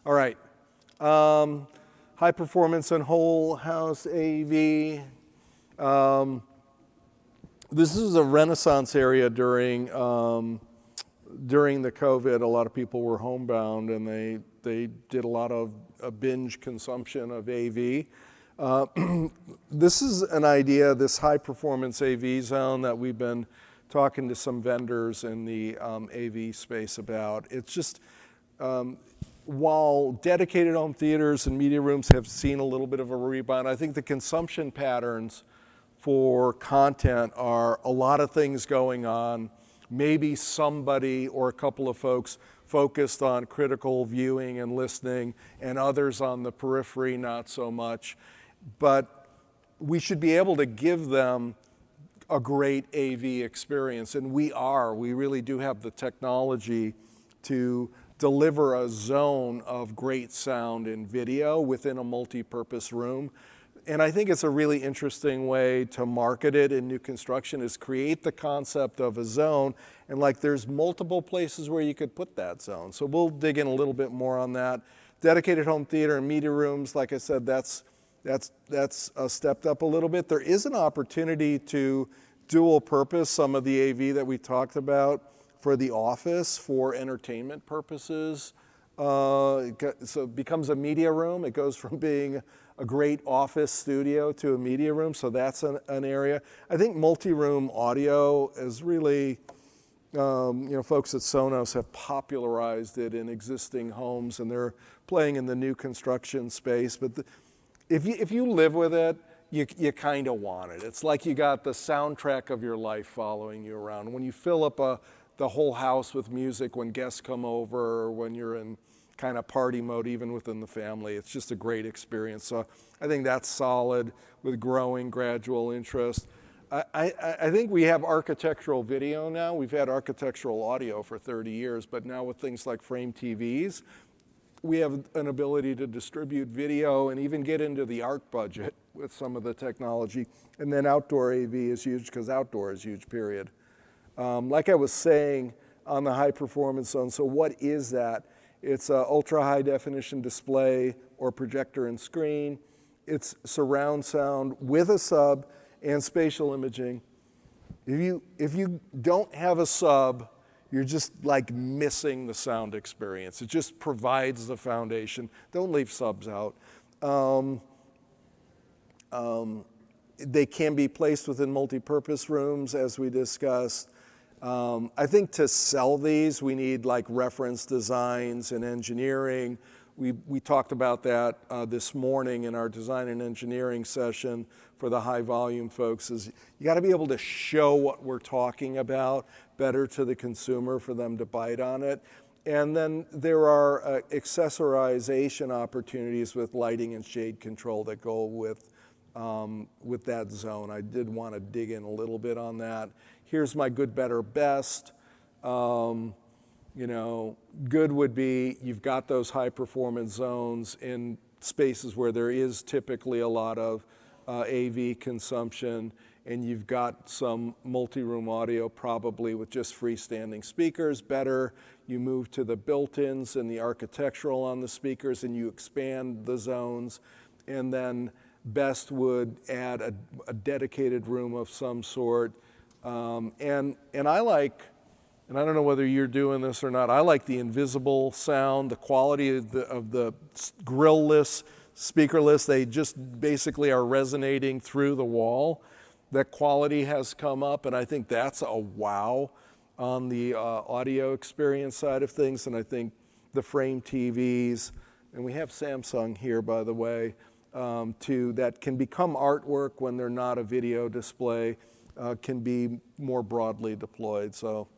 All right. High performance and whole house AV. This is a renaissance area during the COVID. A lot of people were homebound and they did a lot of binge consumption of AV. This is an idea, this high performance AV zone that we've been talking to some vendors in the AV space about. It's just, while dedicated home theaters and media rooms have seen a little bit of a rebound, I think the consumption patterns for content are a lot of things going on. Maybe somebody or a couple of folks focused on critical viewing and listening, and others on the periphery, not so much. But we should be able to give them a great AV experience, and we really do have the technology to deliver a zone of great sound and video within a multi-purpose room. And I think it's a really interesting way to market it in new construction, is create the concept of a zone, and like there's multiple places where you could put that zone. So we'll dig in a little bit more on that. Dedicated home theater and media rooms, like I said, that's stepped up a little bit. There is an opportunity to dual purpose some of the AV that we talked about for the office for entertainment purposes. So it becomes a media room. It goes from being a great office studio to a media room, so that's an area. I think multi-room audio is really, folks at Sonos have popularized it in existing homes, and they're playing in the new construction space. But if you live with it, you kind of want it. It's like you got the soundtrack of your life following you around. When you fill up the whole house with music when guests come over, or when you're in kind of party mode even within the family, it's just a great experience. So I think that's solid with growing gradual interest. I think we have architectural video now. We've had architectural audio for 30 years, but now with things like frame TVs, we have an ability to distribute video and even get into the art budget with some of the technology. And then outdoor AV is huge, because outdoor is huge, period. Like I was saying on the high performance zone, so what is that? It's an ultra high definition display or projector and screen. It's surround sound with a sub and spatial imaging. If you don't have a sub, you're just like missing the sound experience. It just provides the foundation. Don't leave subs out. They can be placed within multi-purpose rooms, as we discussed. I think to sell these, we need like reference designs and engineering. We talked about that this morning in our design and engineering session for the high volume folks. Is you got to be able to show what we're talking about better to the consumer for them to bite on it. And then there are accessorization opportunities with lighting and shade control that go with that zone. I did want to dig in a little bit on that. Here's my good, better, best. Good would be you've got those high performance zones in spaces where there is typically a lot of AV consumption, and you've got some multi-room audio probably with just freestanding speakers. Better, you move to the built-ins and the architectural on the speakers, and you expand the zones. And then best would add a dedicated room of some sort. And I like, and I don't know whether you're doing this or not, I like the invisible sound, the quality of the grill-less, speakerless. They just basically are resonating through the wall. That quality has come up, and I think that's a wow on the audio experience side of things. And I think the frame TVs, and we have Samsung here, by the way, too, that can become artwork when they're not a video display, can be more broadly deployed. So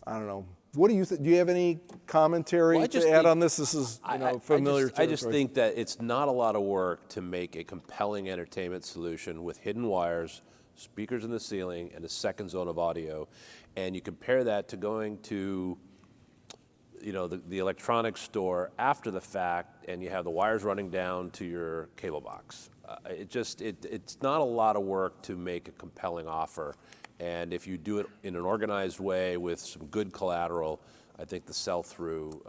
I don't know. What do you think? Do you have any commentary to add on this? This is familiar territory. I just think that it's not a lot of work to make a compelling entertainment solution with hidden wires, speakers in the ceiling, and a second zone of audio. And you compare that to going to the electronics store after the fact, and you have the wires running down to your cable box. It's not a lot of work to make a compelling offer. And if you do it in an organized way with some good collateral, I think the sell-through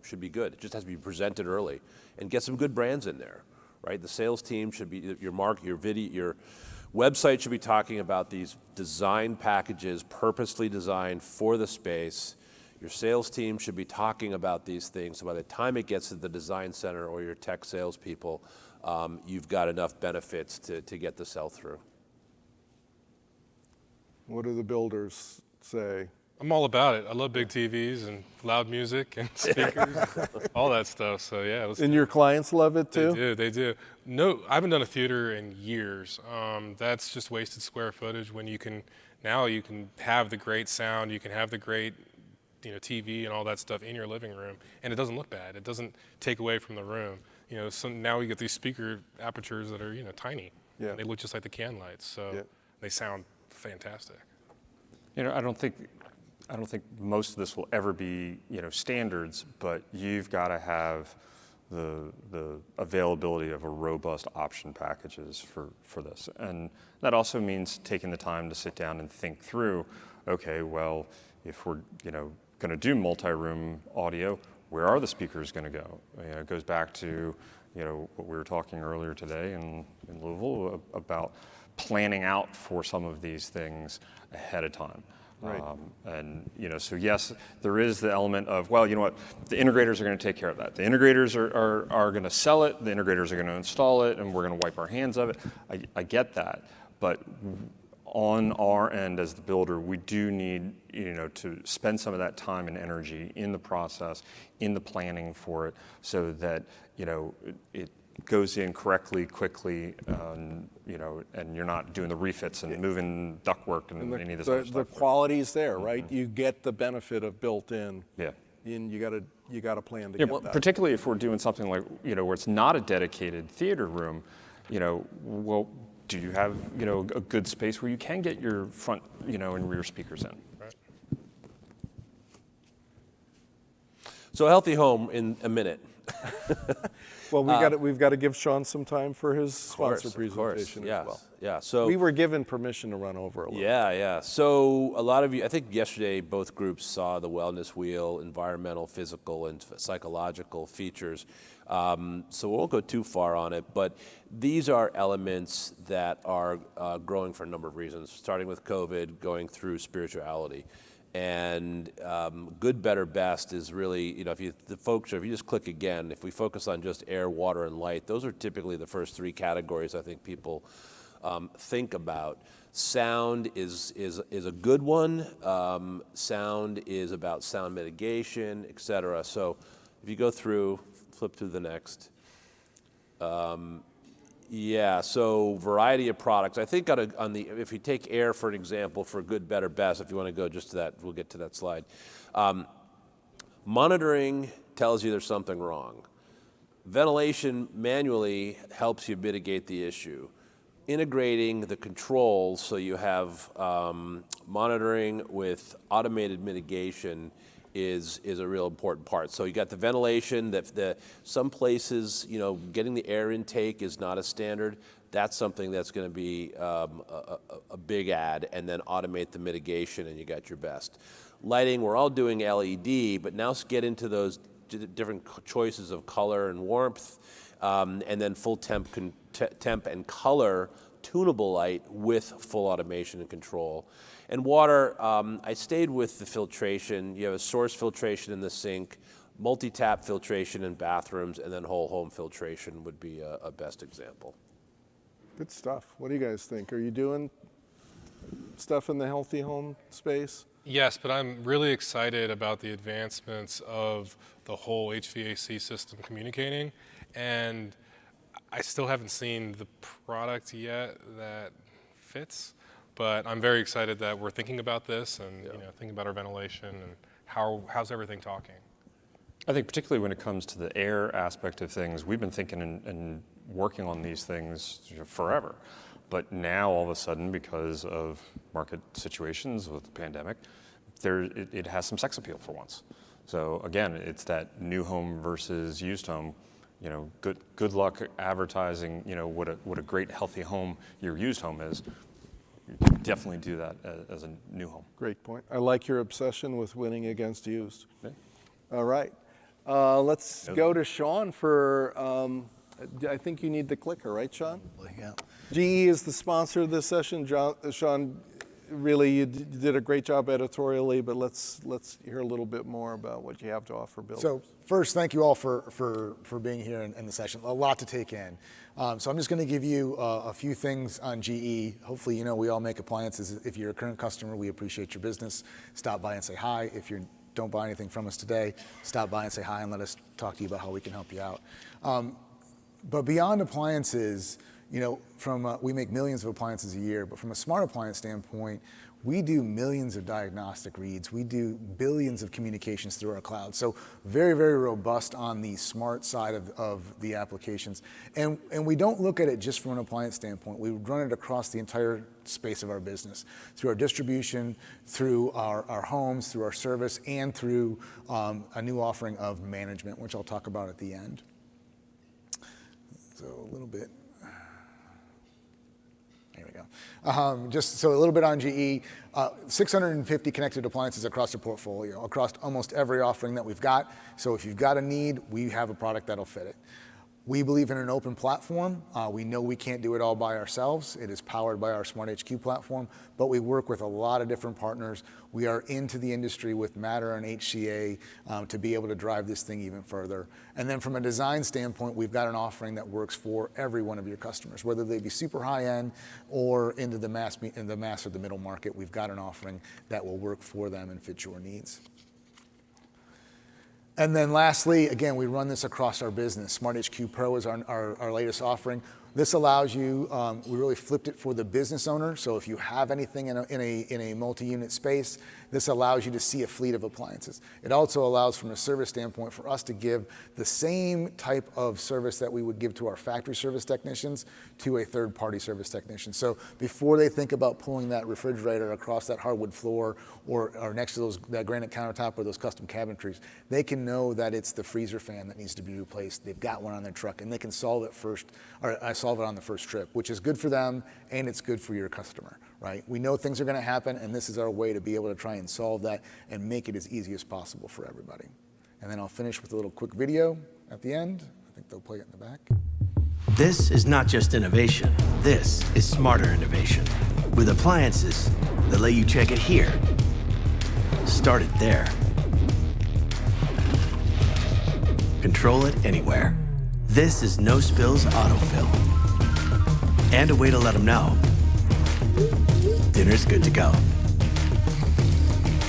should be good. It just has to be presented early and get some good brands in there, right? The sales team should be, your video, your website should be talking about these design packages purposely designed for the space. Your sales team should be talking about these things. So by the time it gets to the design center or your tech salespeople, you've got enough benefits to get the sell-through. What do the builders say? I'm all about it. I love big TVs and loud music and speakers, all that stuff. So yeah, And your clients love it too? They do. No, I haven't done a theater in years. That's just wasted square footage when now you can have the great sound, you can have the great TV and all that stuff in your living room, and it doesn't look bad. It doesn't take away from the room. So now we get these speaker apertures that are tiny. Yeah. They look just like the can lights, so they sound fantastic. I don't think most of this will ever be, standards, but you've got to have the availability of a robust option packages for this. And that also means taking the time to sit down and think through, okay, well, if we're, going to do multi-room audio, where are the speakers going to go? It goes back to, what we were talking earlier today in Louisville about planning out for some of these things ahead of time. Right. So yes, there is the element of, well, you know what, the integrators are going to take care of that. The integrators are going to sell it, the integrators are going to install it, and we're going to wipe our hands of it. I get that, but on our end as the builder, we do need, to spend some of that time and energy in the process, in the planning for it, so that, it goes in correctly, quickly, and you're not doing the refits and moving ductwork and any of this other stuff. The quality's there, right? You get the benefit of built-in. Yeah. And you got to plan to get that. Particularly if we're doing something like, where it's not a dedicated theater room, well, do you have, a good space where you can get your front, and rear speakers in? Right. So a healthy home in a minute. Well, we've got to give Sean some time for his sponsor presentation as well. Yeah. So we were given permission to run over a little. Yeah. So a lot of you, I think yesterday, both groups saw the wellness wheel, environmental, physical, and psychological features. So we won't go too far on it, but these are elements that are growing for a number of reasons, starting with COVID, going through spirituality. And good, better, best is really, if you just click again, if we focus on just air, water, and light, those are typically the first three categories I think people think about. Sound is a good one. Sound is about sound mitigation, et cetera. So if you go through, flip to the next. So variety of products. I think if you take air for an example, for good, better, best, if you want to go just to that, we'll get to that slide. Monitoring tells you there's something wrong. Ventilation manually helps you mitigate the issue. Integrating the controls so you have monitoring with automated mitigation is a real important part. So you got the ventilation, some places, getting the air intake is not a standard. That's something that's going to be a big add, and then automate the mitigation and you got your best. Lighting, we're all doing LED, but now let's get into those different choices of color and warmth, and then full temp and color tunable light with full automation and control. And water, I stayed with the filtration. You have a source filtration in the sink, multi-tap filtration in bathrooms, and then whole home filtration would be a best example. Good stuff. What do you guys think? Are you doing stuff in the healthy home space? Yes, but I'm really excited about the advancements of the whole HVAC system communicating, and I still haven't seen the product yet that fits. But I'm very excited that we're thinking about this and thinking about our ventilation and how's everything talking. I think particularly when it comes to the air aspect of things, we've been thinking and working on these things forever. But now all of a sudden, because of market situations with the pandemic, it has some sex appeal for once. So again, it's that new home versus used home. Good luck advertising, what a great healthy home your used home is. can definitely do that as a new home. Great point. I like your obsession with winning against used. Okay. All right. Let's go to Sean for, I think you need the clicker, right, Sean? Yeah. GE is the sponsor of this session. Sean, really, you did a great job editorially, but let's hear a little bit more about what you have to offer builders. So first, thank you all for being here in the session. A lot to take in. So I'm just going to give you a few things on GE. Hopefully, you know, we all make appliances. If you're a current customer, we appreciate your business. Stop by and say hi. If you don't buy anything from us today, stop by and say hi and let us talk to you about how we can help you out. But beyond appliances, you know, we make millions of appliances a year, but from a smart appliance standpoint, we do millions of diagnostic reads. We do billions of communications through our cloud. So very, very robust on the smart side of the applications. And we don't look at it just from an appliance standpoint. We run it across the entire space of our business, through our distribution, through our homes, through our service, and through a new offering of management, which I'll talk about at the end. So a little bit. There we go. Just so a little bit on GE, 650 connected appliances across the portfolio, across almost every offering that we've got. So if you've got a need, we have a product that'll fit it. We believe in an open platform. We know we can't do it all by ourselves. It is powered by our Smart HQ platform, but we work with a lot of different partners. We are into the industry with Matter and HCA to be able to drive this thing even further. And then from a design standpoint, we've got an offering that works for every one of your customers, whether they be super high end or into the mass or the middle market. We've got an offering that will work for them and fit your needs. And then lastly, again, we run this across our business. Smart HQ Pro is our latest offering. This allows you, we really flipped it for the business owner. So if you have anything in a multi-unit space, this allows you to see a fleet of appliances. It also allows, from a service standpoint, for us to give the same type of service that we would give to our factory service technicians to a third-party service technician. So before they think about pulling that refrigerator across that hardwood floor or next to that granite countertop or those custom cabinetries, they can know that it's the freezer fan that needs to be replaced. They've got one on their truck, and they can solve it on the first trip, which is good for them and it's good for your customer, right? We know things are going to happen, and this is our way to be able to try and solve that and make it as easy as possible for everybody. And then I'll finish with a little quick video at the end. I think they'll play it in the back. This is not just innovation. This is smarter innovation. With appliances that let you check it here, start it there, control it anywhere. This is No Spills Autofill. And a way to let them know dinner's good to go.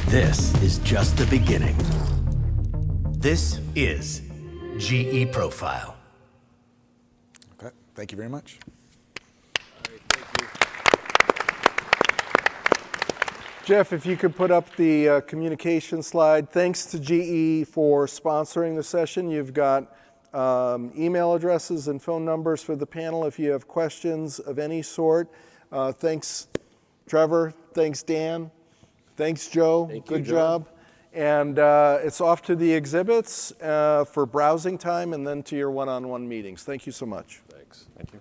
This is just the beginning. This is GE Profile. Okay, thank you very much. Jeff, if you could put up the communication slide. Thanks to GE for sponsoring the session. You've got email addresses and phone numbers for the panel if you have questions of any sort. Thanks, Trevor. Thanks, Dan. Thanks, Joe. Good job. And it's off to the exhibits for browsing time and then to your one-on-one meetings. Thank you so much. Thanks. Thank you.